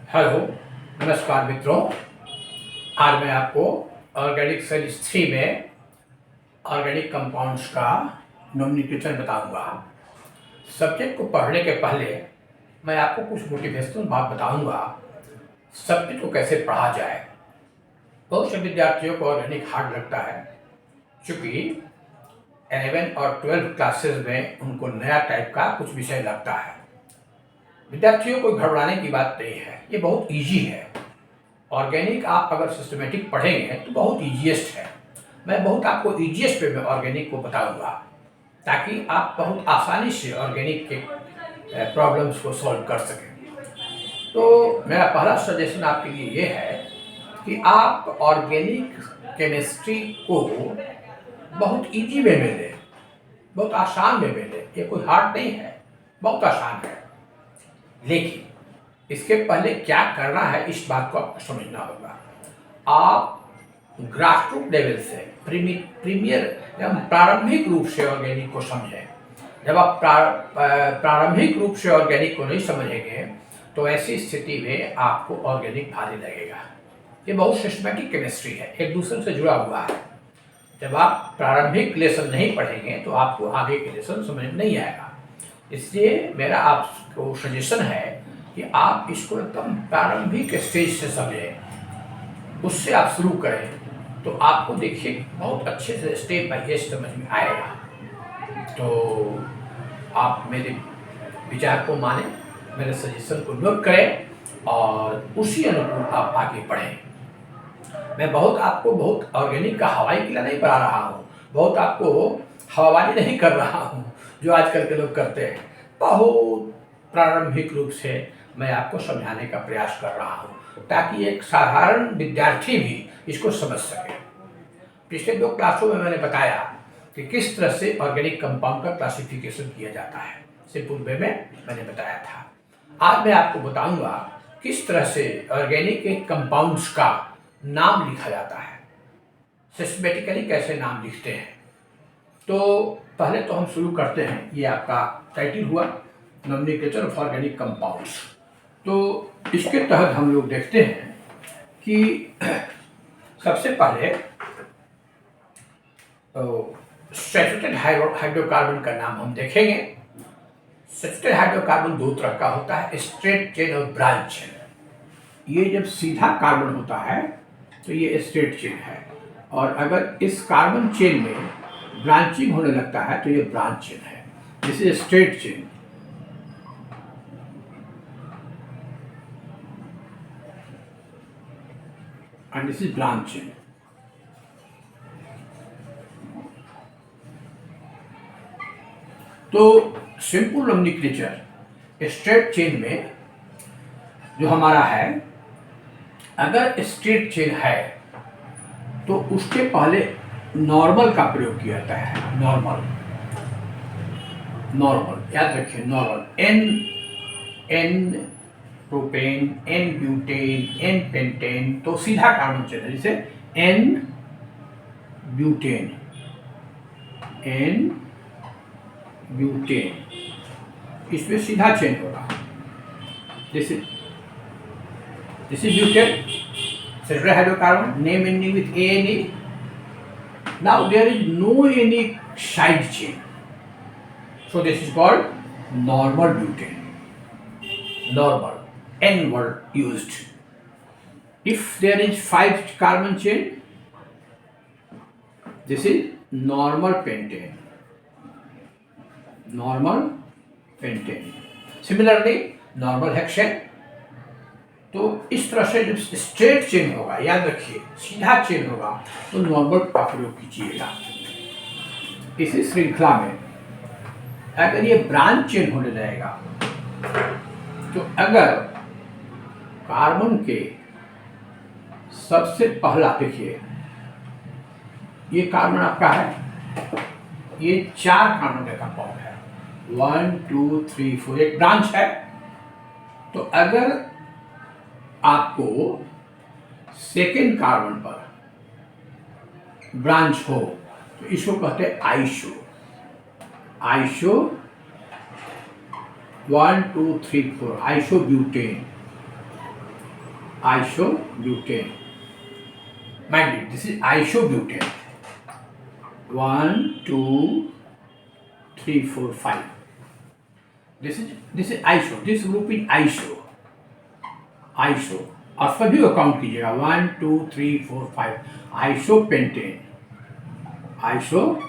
Hello, नमस्कार मित्रों। आज मैं आपको ऑर्गेनिक सीरीज 3 में ऑर्गेनिक कंपाउंड्स का नोमेनक्लेचर बताऊंगा। सब्जेक्ट को पढ़ने के पहले मैं आपको कुछ मोटिवेशनल बात बताऊंगा, सब्जेक्ट को कैसे पढ़ा जाए। बहुत से विद्यार्थियों को ऑर्गेनिक हार्ड लगता है, क्योंकि 11 और 12 क्लासेस में उनको नया टाइप का कुछ विषय लगता है। विद्यार्थियों को घबराने की बात नहीं है, ये बहुत ईजी है। ऑर्गेनिक आप अगर सिस्टमेटिक पढ़ेंगे तो बहुत ईजीएस्ट है। मैं बहुत आपको ईजीएस्ट वे में ऑर्गेनिक को बताऊंगा, ताकि आप बहुत आसानी से ऑर्गेनिक के प्रॉब्लम्स को सॉल्व कर सकें। तो मेरा पहला सजेशन आपके लिए ये है कि आप ऑर्गेनिक केमिस्ट्री को बहुत ईजी वे में लें, बहुत आसान वे में लें। ये कोई हार्ड नहीं है, बहुत आसान है। लेकिन इसके पहले क्या करना है, इस बात को आपको समझना होगा। आप ग्रासरूट लेवल से प्रीमियर प्रारंभिक रूप से ऑर्गेनिक को समझें। जब आप प्रारंभिक रूप से ऑर्गेनिक को नहीं समझेंगे तो ऐसी स्थिति में आपको ऑर्गेनिक भारी लगेगा। ये बहुत सिस्टमेटिक केमिस्ट्री है, एक दूसरे से जुड़ा हुआ है। जब आप प्रारंभिक लेसन नहीं पढ़ेंगे तो आपको आगे के लेसन समझ नहीं आएगा। इसलिए मेरा आपको सजेशन है कि आप इसको एकदम प्रारंभिक स्टेज से समझें, उससे आप शुरू करें तो आपको देखिए बहुत अच्छे से स्टेप बाय स्टेप समझ में आएगा। तो आप मेरे विचार को मानें, मेरे सजेशन को नोट करें और उसी अनुकूल आप आगे बढ़ें। मैं आपको बहुत ऑर्गेनिक का हवाई किला नहीं पढ़ा रहा हूँ, बहुत आपको हवाबाजी नहीं कर रहा हूँ जो आजकल के लोग करते हैं। बहुत प्रारंभिक रूप से मैं आपको समझाने का प्रयास कर रहा हूँ, ताकि एक साधारण विद्यार्थी भी इसको समझ सके। पिछले 2 क्लासों में मैंने बताया कि किस तरह से ऑर्गेनिक कंपाउंड का क्लासिफिकेशन किया जाता है, सिंपल वे में मैंने बताया था। आज मैं आपको बताऊंगा किस तरह से ऑर्गेनिक के कंपाउंड्स का नाम लिखा जाता है, सिस्टमेटिकली कैसे नाम लिखते हैं। तो पहले तो हम शुरू करते हैं। ये आपका टाइटल हुआ नोमेनक्लेचर ऑफ ऑर्गेनिक कंपाउंड्स। तो इसके तहत हम लोग देखते हैं कि सबसे पहले सैचुरेटेड हाइड्रोकार्बन का नाम हम देखेंगे। सैचुरेटेड हाइड्रोकार्बन 2 तरह का होता है, स्ट्रेट चेन और ब्रांच चेन। ये जब सीधा कार्बन होता है तो ये स्ट्रेट चेन है, और अगर इस कार्बन चेन में ब्रांचिंग होने लगता है तो ये ब्रांच चेन है। This is straight chain and this is branch chain. तो सिंपल नोमेनक्लेचर स्ट्रेट चेन में जो हमारा है, अगर स्ट्रेट चेन है तो उसके पहले नॉर्मल का प्रयोग किया जाता है। नॉर्मल याद रखिए, normal N propane, N butane, N pentane, तो सीधा कार्बन चेन है। जैसे एन ब्यूटेन, इसमें सीधा चेन होगा। जैसे butane, saccharyl hydrocarbon, name ending with ANE. Now there is no any side chain, so this is called normal butane. Normal, N word used. If there is 5 carbon chain, this is normal pentane. Similarly, normal hexane. तो इस तरह से जब straight chain होगा, याद रखिए सीधा chain होगा, तो नॉर्मल का प्रयोग कीजिएगा। इसी श्रृंखला में अगर ये ब्रांच चेन होने लगेगा, तो अगर कार्बन के सबसे पहला देखिए, ये कार्बन आपका है, ये 4 कार्बन का कंपाउंड है, 1 2 3 4, एक ब्रांच है। तो अगर आपको सेकेंड कार्बन पर ब्रांच हो तो इसको कहते हैं iso 1 2 3 4, isobutane. isobutane. Mind it, this is isobutane. 1, 2, 3, 4, 5. This is iso. This group is iso. Iso. और सभी को काउंट कीजिएगा 1, 2, 3, 4, 5. Isopentate. Isopentate.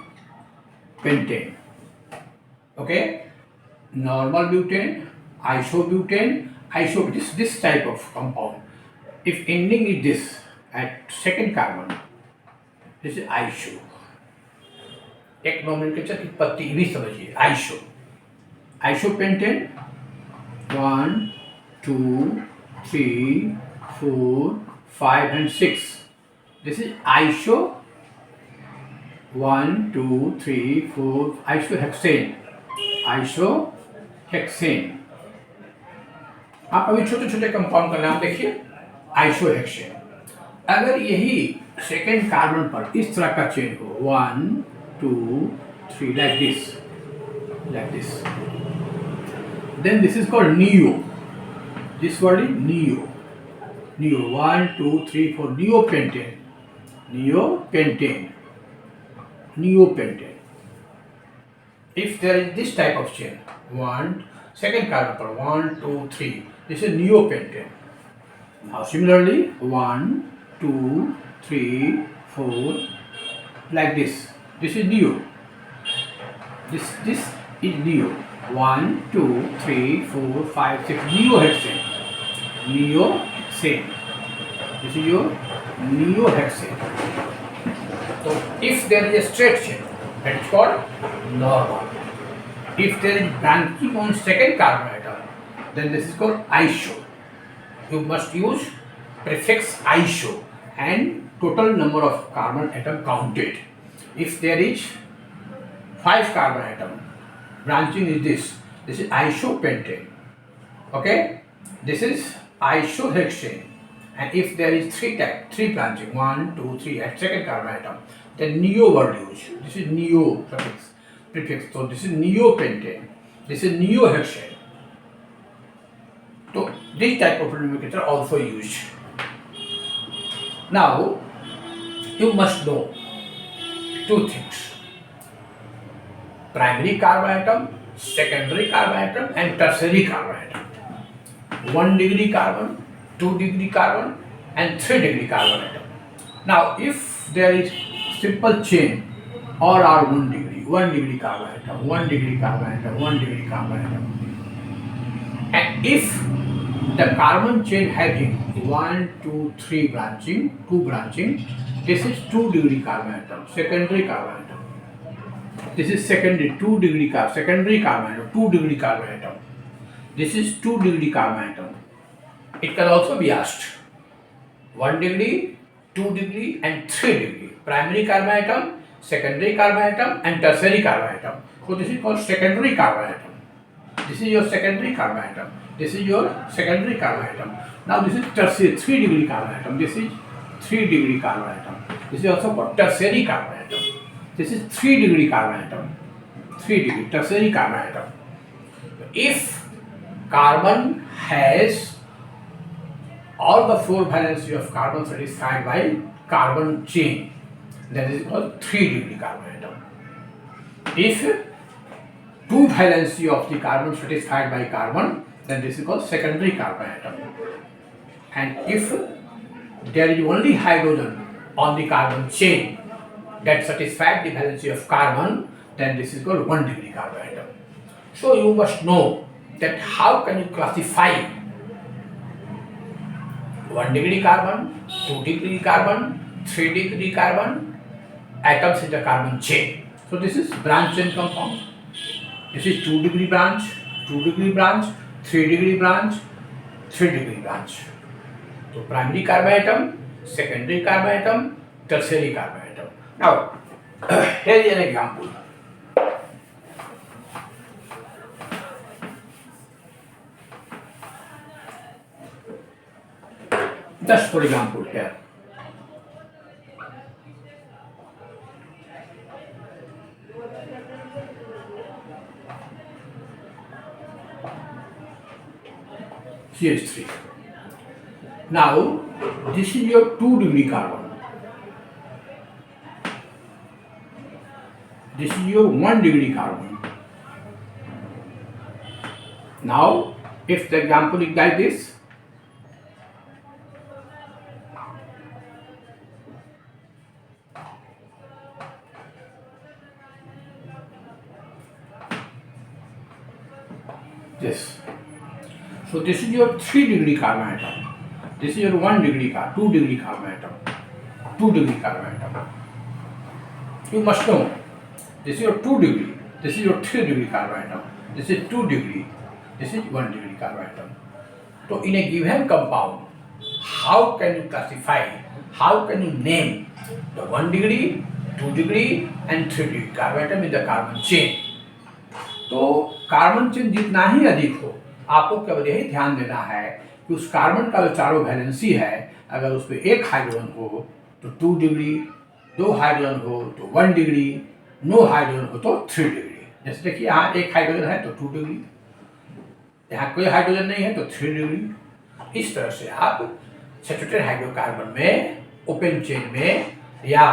Okay. Normal butane, isobutane, this type of compound. If ending is this at second carbon, this is iso. एक nomenclature की पत्ती भी समझिए. Isopentate 1, 2, 3, 4, 5 and 6. This is iso 1, 2, 3, 4. Isohexane. आप अभी छोटे छोटे कंपाउंड का नाम देखिए. आइसोहेक्सेन. अगर यही सेकेंड कार्बन पर इस तरह का चेन हो 1, 2, 3 like this, then this is called neo. This word is neo. 1, 2, 3, 4. Neopentane. If there is this type of chain, second carbon per 1, 2, 3, this is neopentane. Now similarly 1, 2, 3, 4 like this. This is neo. This is neo. 1, 2, 3, 4, 5, 6. Neohexane. This is your neohexane. So if there is a straight chain, that is called normal. If there is branching on second carbon atom, then this is called iso. You must use prefix iso and total number of carbon atom counted. If there is 5 carbon atom, branching is this is isopentate. Okay, this is isohexane. And if there is 3 branching, 1, 2, 3 at second carbon atom, then neo word used. This is neo prefix. So this is neopentane. This is neohexane. So this type of nomenclature also used. Now you must know 2 things: primary carbon atom, secondary carbon atom, and tertiary carbon atom. 1 degree carbon, 2 degree carbon, and 3 degree carbon atom. Now if there is simple chain, all are 1 degree carbon atom, 1 degree carbon atom, 1 degree carbon atom. And if the carbon chain having 1, 2, 3 branching, 2 branching, this is 2 degree carbon atom, secondary carbon atom. This is secondary 2 degree secondary carbon atom, 2 degree carbon atom. This is 2 degree carbon atom. It can also be asked 1 degree, 2 degree and 3 degree. Primary carbon atom, secondary carbon atom and tertiary carbon atom. So this is called secondary carbon atom. This is your secondary carbon atom. This is your secondary carbon atom. Now this is tertiary 3 degree carbon atom. This is 3 degree carbon atom. This is also called tertiary carbon atom. This is 3 degree carbon atom. 3 degree tertiary carbon atom. If carbon has all the 4 valency of carbon satisfied by carbon chain, that is called 3 degree carbon atom. If 2 valency of the carbon satisfied by carbon, then this is called secondary carbon atom. And if there is only hydrogen on the carbon chain that satisfies the valency of carbon, then this is called 1 degree carbon atom. So you must know that how can you classify 1 degree carbon, 2 degree carbon, 3 degree carbon atoms in the carbon chain. So this is branch chain compound. This is 2 degree branch, 2 degree branch, 3 degree branch, 3 degree branch. So primary carbon atom, secondary carbon atom, tertiary carbon atom. Now here is an example. Just for example here. CH3. Now this is your 2 degree carbon. This is your 1 degree carbon. Now if the example is like this, this. So this is your 3 degree carbon atom. This is your 1 degree 2 degree carbon atom. 2 degree carbon atom. You must know. This is your 2 degree. This is your 3 degree carbon atom. This is 2 degree. This is 1 degree carbon atom. So in a given compound, how can you classify? How can you name the 1 degree, 2 degree and 3 degree carbon atom in the carbon chain? तो carbon chain जितना ही अधिक हो, आपको केवल यही ध्यान देना है कि उस कार्बन का जो चारों वैलेंसी है, अगर उसमें एक हाइड्रोजन हो तो 2 डिग्री, 2 हाइड्रोजन हो तो 1 डिग्री, नो हाइड्रोजन हो तो 3 डिग्री। जैसे देखिए यहाँ एक हाइड्रोजन है तो 2 डिग्री, यहाँ कोई हाइड्रोजन नहीं है तो 3 डिग्री। इस तरह से आप सैचुरेटेड हाइड्रोकार्बन में, ओपन चेन में या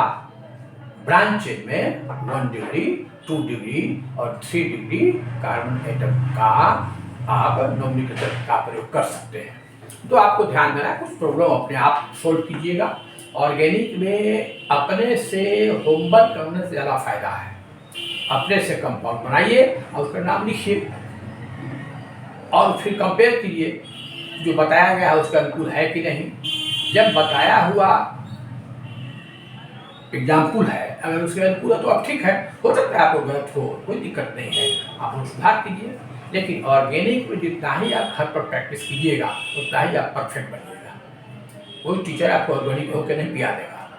ब्रांच चेन में 1 डिग्री, 2 डिग्री और 3 डिग्री कार्बन एटम का आप नोमेनक्लेचर का प्रयोग कर सकते हैं। तो आपको ध्यान देना है, कुछ प्रॉब्लम अपने आप सोल्व कीजिएगा। ऑर्गेनिक में अपने से होमवर्क करने से ज़्यादा फायदा है। अपने से कंपाउंड बनाइए और उसका नाम लिखिए और फिर कंपेयर कीजिए जो बताया गया है उसका अनुकूल है कि नहीं। जब बताया हुआ एग्जाम्पल है, अगर उसके अनुकूल है तो अब ठीक है, हो सकता है आपको गलत हो, कोई दिक्कत नहीं है, आप लोग सुधार कीजिए। लेकिन ऑर्गेनिक में जितना ही आप घर पर प्रैक्टिस कीजिएगा उतना ही आप परफेक्ट बनिएगा। कोई टीचर आपको ऑर्गेनिक होकर नहीं पिया देगा।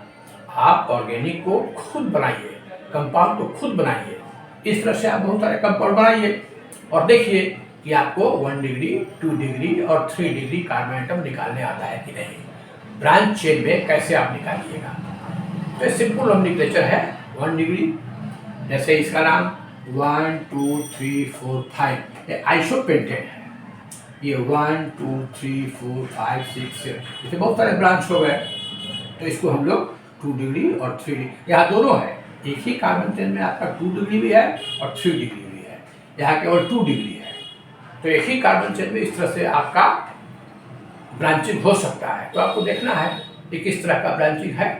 आप ऑर्गेनिक को खुद बनाइए, कंपाउंड को खुद बनाइए। इस तरह से आप बहुत सारे कंपाउंड बनाइए और देखिए कि आपको 1 डिग्री, 2 डिग्री और 3 डिग्री कार्बन एटम निकालने आता है कि नहीं। ब्रांच चेन में कैसे आप निकालिएगा, तो सिंपल नोमेनक्लेचर है 1 डिग्री। जैसे इसका नाम 1 2 3 4 5 ये आइसोपेंटेन है। ये 1 2 3 4 5 6 7 इसे बहुत सारे ब्रांच हो गए, तो इसको हम लोग 2 डिग्री और 3 डिग्री, यहाँ दोनों है। एक ही कार्बन चेन में आपका 2 डिग्री भी है और 3 डिग्री भी है, यहाँ केवल 2 डिग्री है। तो एक ही कार्बन चेन में इस तरह से आपका ब्रांचिंग हो सकता है। तो आपको देखना है कि किस तरह का ब्रांचिंग है।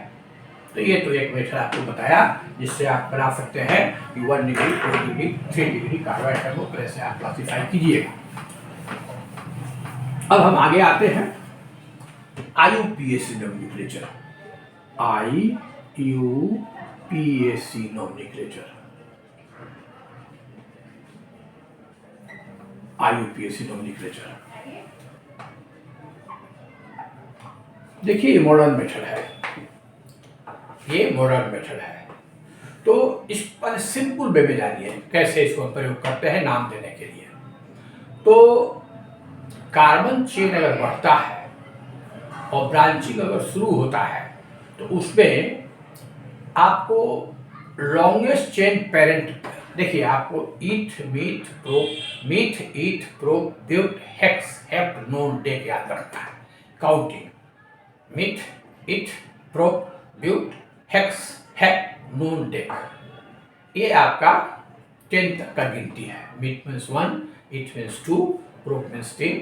तो ये तो एक मेथड आपको बताया जिससे आप बना सकते हैं कि 1 degree, 2 degree, 3 degree carbon atom को कैसे आप क्लासीफाई कीजिएगा। अब हम आगे आते हैं IUPAC nomenclature. IUPAC nomenclature, IUPAC nomenclature. देखिए ये मॉडर्न मेथड है, ये मॉडर्न मेथड है। तो इस पर सिंपल वे में जानिए कैसे इसको प्रयोग करते हैं नाम देने के लिए। तो कार्बन चेन अगर बढ़ता है और ब्रांचिंग अगर शुरू होता है तो उसमें आपको लॉन्गेस्ट चेन पेरेंट, देखिए आपको eth eth prop but hex hept non dec याद रखना है। Counting meth eth prop but hex hept non dec, ये आपका 10 तक का गिनती है। Meth means 1, eth means 2, prop means 3,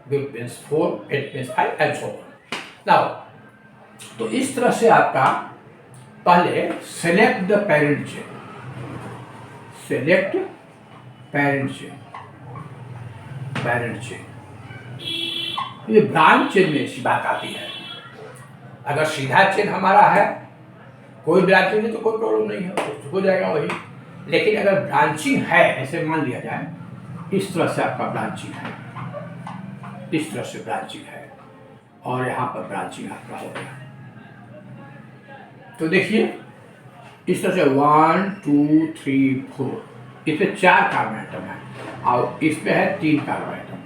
but means 4, हेट means 5 and so on. Now तो इस तरह से आपका पहले select the parent chain, select parent chain, parent chain. ये ब्रांच चेन में ऐसी बात आती है। अगर सीधा चेन हमारा है, कोई ब्रांचिंग नहीं तो कोई प्रॉब्लम नहीं है, तो हो जाएगा वही। लेकिन अगर ब्रांचिंग है, ऐसे मान लिया जाए इस तरह से आपका ब्रांचिंग है, इस तरह से ब्रांचिंग है और यहाँ पर ब्रांचिंग आपका हो गया। तो देखिए इस तरह से 1 2 3 4 इसमें 4 कार्बन एटम है और इसमें है 3 कार्बन एटम,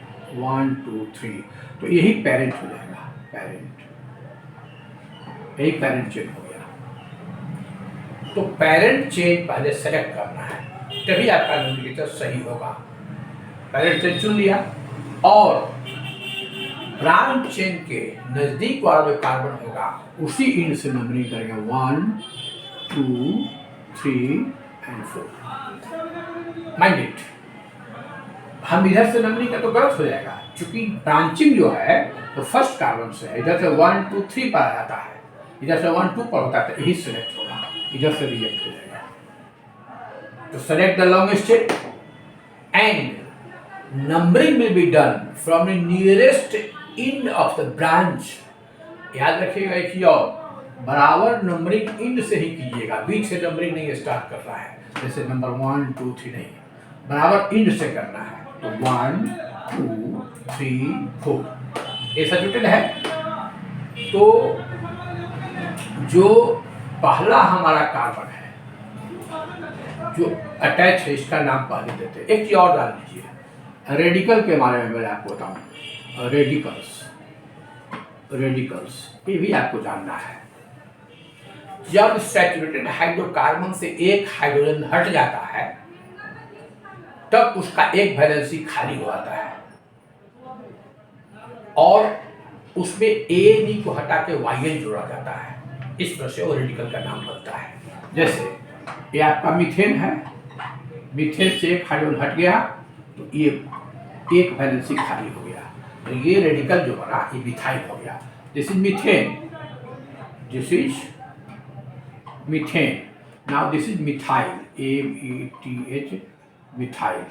1 2 3, तो यही पेरेंट हो जाएगा, पेरेंट, यही पेरेंट चेन हो गया। तो पेरेंट चेन पहले सेलेक्ट करना है, तभी आपका नोमेनक्लेचर सही होगा। पेरेंट चेन चुन लिया और ब्रांच चेन के नजदीक वाला जो कार्बन होगा उसी इंड से नंबरिंग करेंगे 1 2 3 एंड 4। माइंड इट, हम इधर से नंबरिंग का तो गलत हो जाएगा, क्योंकि ब्रांचिंग जो है तो फर्स्ट कार्बन से है, इधर से 1 2 3 पर आ जाता है, इधर से 1 2 पर होता है, तो यही सेलेक्ट होगा, इधर से रिजेक्ट हो जाएगा। तो select the longest chain and numbering will be done from the nearest end of the branch. याद रखिएगा कि और बराबर नंबरिंग इंड से ही कीजिएगा, बीच से नंबरिंग नहीं स्टार्ट कर रहा है, जैसे नंबर 1 2 3 नहीं, बराबर इंड से करना है। तो 1 2 3 4 ऐसा जुटल है। तो जो पहला हमारा कार्बन है जो अटैच है, इसका नाम पहले देते हैं। एक चीज और डाल दीजिए, रेडिकल के बारे में मैं आपको बताऊं। रेडिकल्स ये भी आपको जानना है। जब सैचुरेटेड हाइड्रोकार्बन से एक हाइड्रोजन हट जाता है तब उसका एक वैलेंसी खाली हो जाता है और उसमें ए को हटा के YN जोड़ा जाता है। इस तरह से वो रेडिकल का नाम बनता है। जैसे ये आपका मीथेन है, मीथेन से एक हाइड्रोजन हट गया तो ये एक वैलेंसी खाली हो गया, तो ये रेडिकल जो बना ये मिथाइल हो गया। This is methane, this is methane, now this is methyl, METH methyl.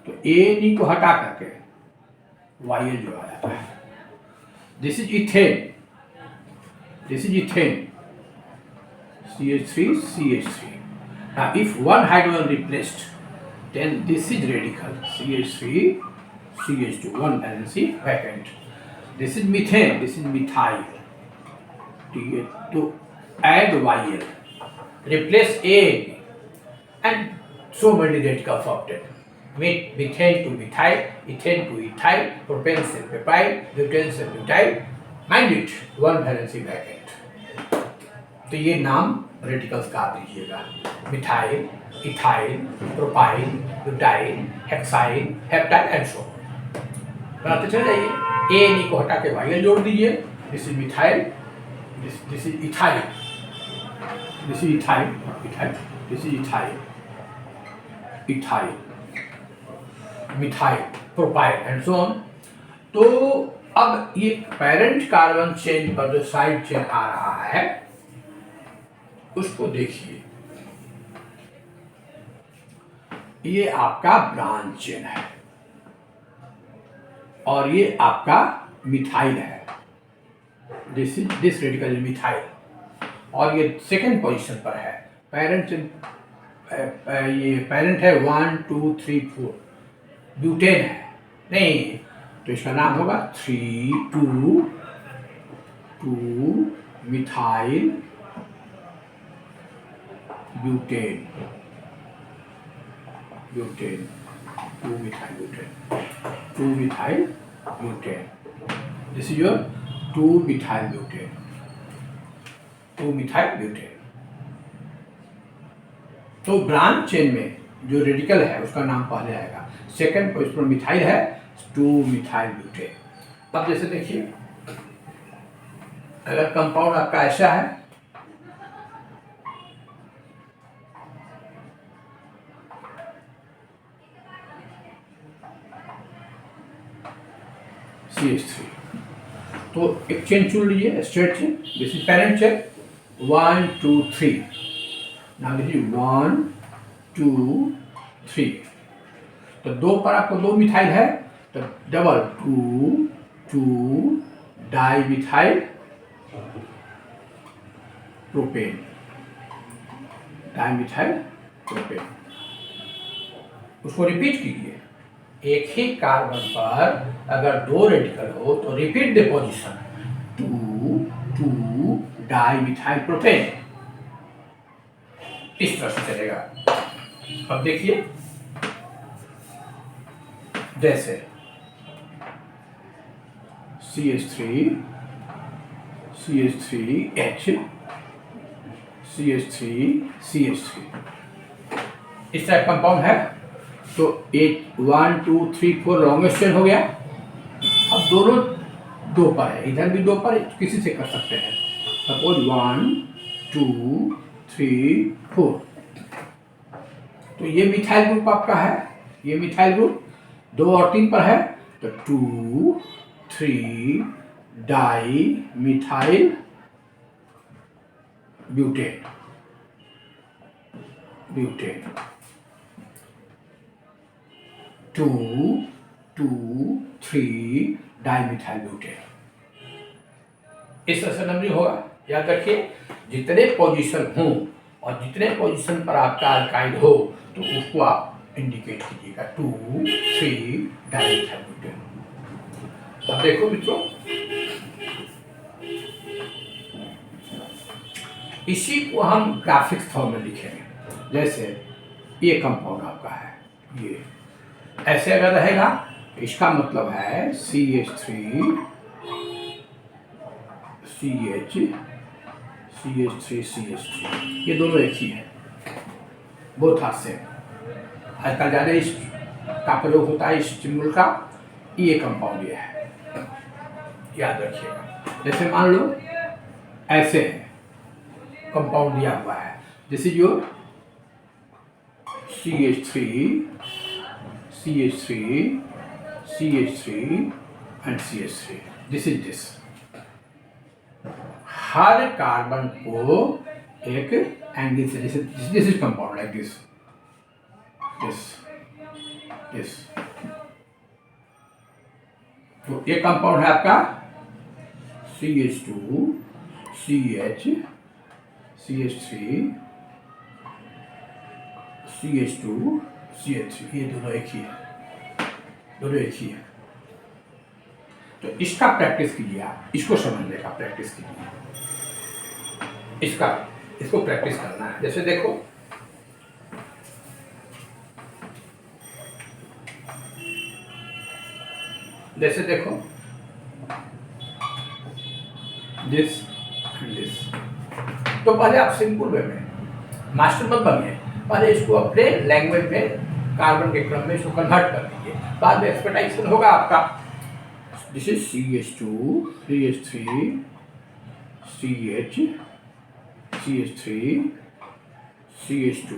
तो ए को हटा करके YN जोड़ा जाता है। This is ethane, this is ethane, CH3 CH3। Now if one hydrogen replaced, then this is radical, CH3 CH2, one valency vacant. This is methane, this is methyl, to add YL, replace A and so many radicals obtained. Methane to methyl, ethane to ethyl, propane से propyl, butane से butyl, mind it, one valency vacant. तो ये नाम radicals का आप लीजिएगा, methyl, ethyl, propyl, butyl, hexyl, heptyl and so on. बनाते चले जाइए। ए को हटा के YL जोड़ दीजिए। This is methyl, this is ethyl, this is ethyl, this is ethyl, ethyl, methyl, propyl and so on. तो अब ये पेरेंट कार्बन चेन पर जो साइड चेन आ रहा है उसको देखिए, ये आपका ब्रांच चेन है और ये आपका मिथाइल है, दिस रेडिकल मिथाइल, और ये सेकेंड पोजीशन पर है। पेरेंट ये पेरेंट है 1 2 3 4, ब्यूटेन है नहीं, तो इसका नाम होगा 3 2 2 methyl butane, butane 2 methyl butane, 2 methyl butane, this is your 2 methyl butane, 2 methyl butane. तो ब्रांच चेन में जो रेडिकल है उसका नाम पहले आएगा, सेकंड पोजीशन पर मिथाइल है 2 मिथाइल ब्यूटेन। अब जैसे देखिए, अगर कंपाउंड आपका ऐसा है, CH3, तो एक चेन चुन लीजिए, straight chain, this is parent chain 1 2 3, now this is 1 2 3। तो दो पर आपको 2 मिथाइल है तो double 2 2 di methyl propane, di methyl propane. उसको रिपीट कीजिए, एक ही कार्बन पर अगर 2 रेडिकल हो तो repeat the position 2 2 di methyl propane, इस तरह से चलेगा। अब देखिए, जैसे CH3 CH3H CH3 CH3 इस तरह कंपाउंड है। तो 1 2 3 4 लॉन्गेस्ट चेन हो गया। अब दो पर है, इधर भी दो पर, किसी से कर सकते हैं। सपोज 1 2 3 4, तो ये मिथाइल ग्रुप आपका है, ये मिथाइल ग्रुप 2 और 3 पर है, तो 2 3 di methyl butane, butane 2 2 3 di methyl butane. इस तरह से नंबरिंग होगा। याद रखिए, जितने पोजीशन हो और जितने पोजीशन पर आपका अल्काइल हो तो उसको आप इंडिकेट कीजिएगा 2 3 डाई मिथाइल ब्यूटेन। अब देखो मित्रों, इसी को हम ग्राफिक्स फॉर्म में लिखेंगे। जैसे ये कंपाउंड आपका है, ये ऐसे अगर रहेगा तो इसका मतलब है CH3 CH3, ये दोनों एक ही है, बोथ आर सेम। आजकल ज़्यादा इस का प्रयोग होता है, इस सिंबल का। ये कंपाउंड ये है, याद रखिएगा। जैसे मान लो ऐसे है, कंपाउंड दिया हुआ है, this is your CH3 and CH3, this is this. Her carbon को एक एंगल से, जैसे this is compound like this, तो ये कंपाउंड है आपका CH2 CH3 CH2 CH3, ये दोनों एक ही है, दोनों एक ही है। तो इसका प्रैक्टिस कीजिए आप, इसको समझने का प्रैक्टिस कीजिए, इसको प्रैक्टिस करना है। जैसे देखो, दिस एंड दिस। तो पहले आप सिंपल वे में, मास्टर मत बनिए, पहले इसको अपने लैंग्वेज में कार्बन के क्रम में इसको कन्वर्ट कर दीजिए, बाद में एक्सपेक्टेशन होगा आपका। This is CH2 CH3 CH3 CH2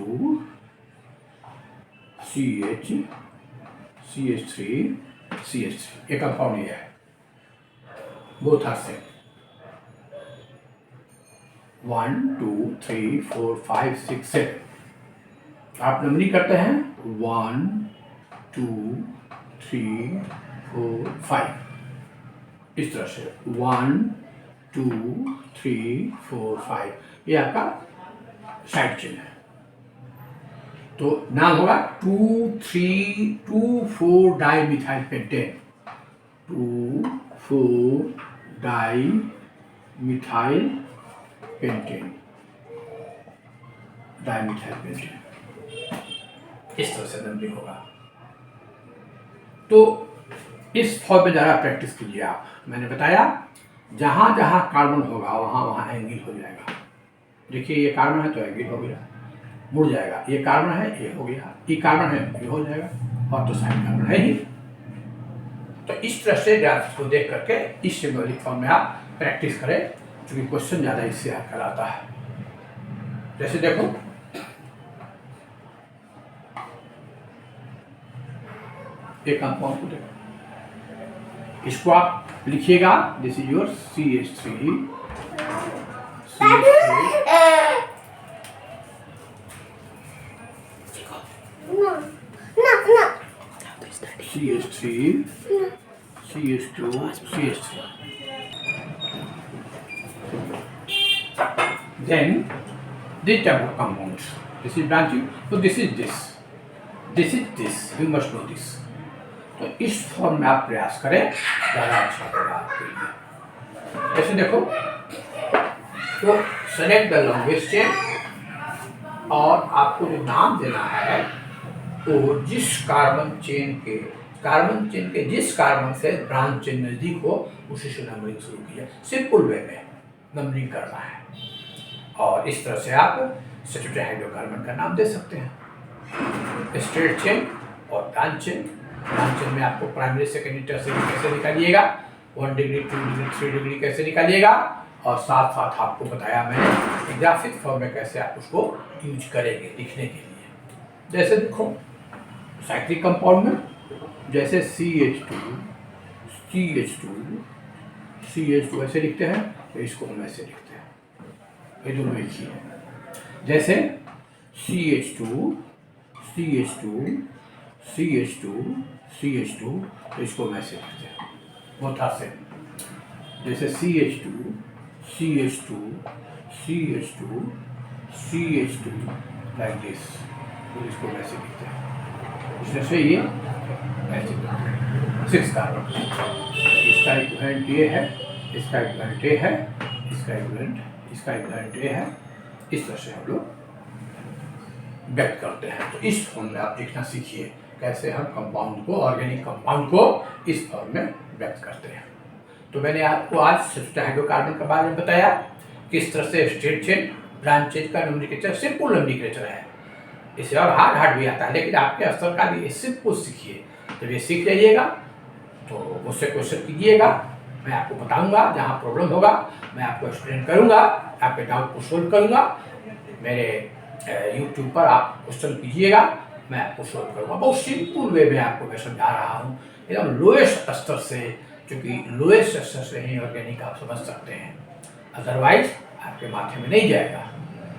CH3 एक कंपाउंड ये है, बोथ आर सेम। 1 2 3 4 5 6 7 आप नंबरिंग करते हैं 1 2 3 4 5, इस तरह से 1 2 3 4 5, ये आपका साइड चेन है। तो नाम होगा 2,3,2,4 di methyl pentane, 2,4 di methyl pentane, dimethyl pentane, इस तरह से नंबरिंग होगा। तो इस फॉर्म में ज़रा प्रैक्टिस कीजिए आप। मैंने बताया जहाँ जहाँ कार्बन होगा वहाँ वहाँ एंगल हो जाएगा। देखिए ये कार्बन है तो एंगल हो गया, मुड़ जाएगा, ये कार्बन है ये हो गया, ये कार्बन है ये हो जाएगा, और तो साइड कार्बन है ही। तो इस तरह से ग्राफ्स को देख करके इस सिंबॉलिक फॉर्म में आप प्रैक्टिस करें, क्योंकि क्वेश्चन ज़्यादा इससे आकर आता है। जैसे देखो एक कंपाउंड को देखो, इसको आप लिखिएगा, this is your CH3 CH2 CH3। Then this type of compounds, this is branching, so this is this, you must know this। तो इस फॉर्म में आप प्रयास करें, ज़्यादा अच्छा होगा आपके लिए। ऐसे देखो, तो सेलेक्ट द लॉन्गेस्ट चेन, और आपको जो नाम देना है वो जिस कार्बन चेन के जिस कार्बन से ब्रांच चेन नज़दीक हो उसी से नंबरिंग शुरू किया। सिंपल वे में नंबरिंग करना है, और इस तरह से आप सैचुरेटेड हाइड्रोकार्बन का नाम दे सकते हैं। स्ट्रेट चेन और ब्रांच चेन में आपको प्राइमरी सेकेंडरी टर्शियरी कैसे निकालिएगा 1 डिग्री, 2 डिग्री, 3 डिग्री कैसे निकालिएगा, और साथ साथ आपको बताया मैंने ग्राफिक फॉर्म में कैसे आप उसको यूज करेंगे लिखने के लिए। जैसे देखो साइक्लिक कंपाउंड में जैसे CH2 CH2 ऐसे लिखते हैं, तो इसको हम ऐसे लिखते हैं, ये दोनों एक ही है। जैसे CH2 तो इसको हम ऐसे लिखते हैं, वो था से। जैसे CH2 लाइक दिस, तो इसको ऐसे लिखते हैं। जैसे ये ऐसे 6 कार्बन, इसका इक्विवेलेंट ये है, इसका इक्विवेलेंट ये है, इसका इक्विवेलेंट ये है। इस तरह से हम लोग व्यक्त करते हैं। तो इस फॉर्म में आप लिखना सीखिए कैसे हम कंपाउंड को, ऑर्गेनिक कंपाउंड को इस फॉर्म में व्यक्त करते हैं। तो मैंने आपको आज सब्स्टिट्यूटेड हाइड्रोकार्बन के बारे में बताया, किस तरह से स्टेट चेन, ब्रांच चेन का नोमेनक्लेचर सिंपल नोमेनक्लेचर है। इसे और हार्ड भी आता है, लेकिन आपके स्तर का भी सिंपल सीखिए। जब ये सीख जाइएगा तो मुझसे क्वेश्चन कीजिएगा, मैं आपको बताऊंगा। जहाँ प्रॉब्लम होगा मैं आपको एक्सप्लेन करूंगा, आपके डाउट को सोल्व करूंगा। मेरे यूट्यूब पर आप क्वेश्चन कीजिएगा, मैं आपको सोल्व करूंगा। बहुत सिंपल वे में आपको मैं समझा रहा हूँ, एकदम लोएस्ट स्तर से, क्योंकि लोएस्ट स्तर से ही ऑर्गेनिक आप समझ सकते हैं, अदरवाइज आपके माथे में नहीं जाएगा।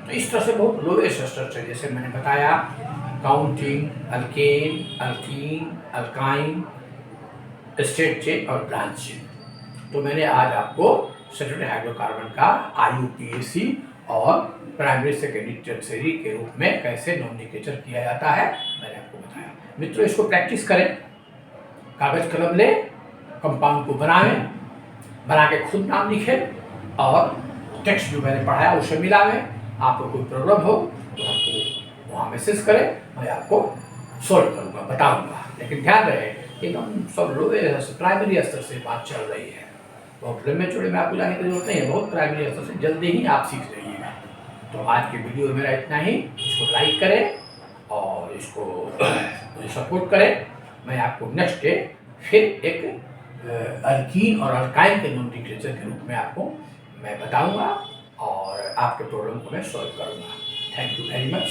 तो इस तरह से बहुत लोएस्ट स्तर से, जैसे मैंने बताया counting, alkane, alkyne, alkyne, state chain और ब्रांच चेन। तो मैंने आज आपको सैचुरेटेड हाइड्रोकार्बन का IUPAC और प्राइमरी सेकेंडरी टर्शियरी के रूप में कैसे नोमेनक्लेचर किया जाता है मैंने आपको बताया। मित्रों, इसको प्रैक्टिस करें, कागज कलम लें, कंपाउंड को बनाएं, बना के खुद नाम लिखें और टेक्स्ट जो मैंने पढ़ाया उसे मिलावें। आपको कोई प्रॉब्लम हो तो आपको वहाँ मैसेज करें, मैं आपको सॉल्व करूँगा, बताऊँगा। लेकिन ध्यान रहे एकदम सब लोएस्ट प्राइमरी स्तर से बात चल रही है, बहुत लंबे चौड़े में आपको जाने की जरूरत नहीं है, बहुत प्राइमरी स्तर से जल्दी ही आप सीख जाइएगा। तो आज की वीडियो मेरा इतना ही। इसको लाइक करें और इसको मुझे सपोर्ट करें। मैं आपको नेक्स्ट डे फिर एक अल्कीन और अल्काइन के नोमेनक्लेचर के रूप में आपको मैं बताऊंगा और आपके प्रॉब्लम को मैं सॉल्व करूंगा। Thank you very much.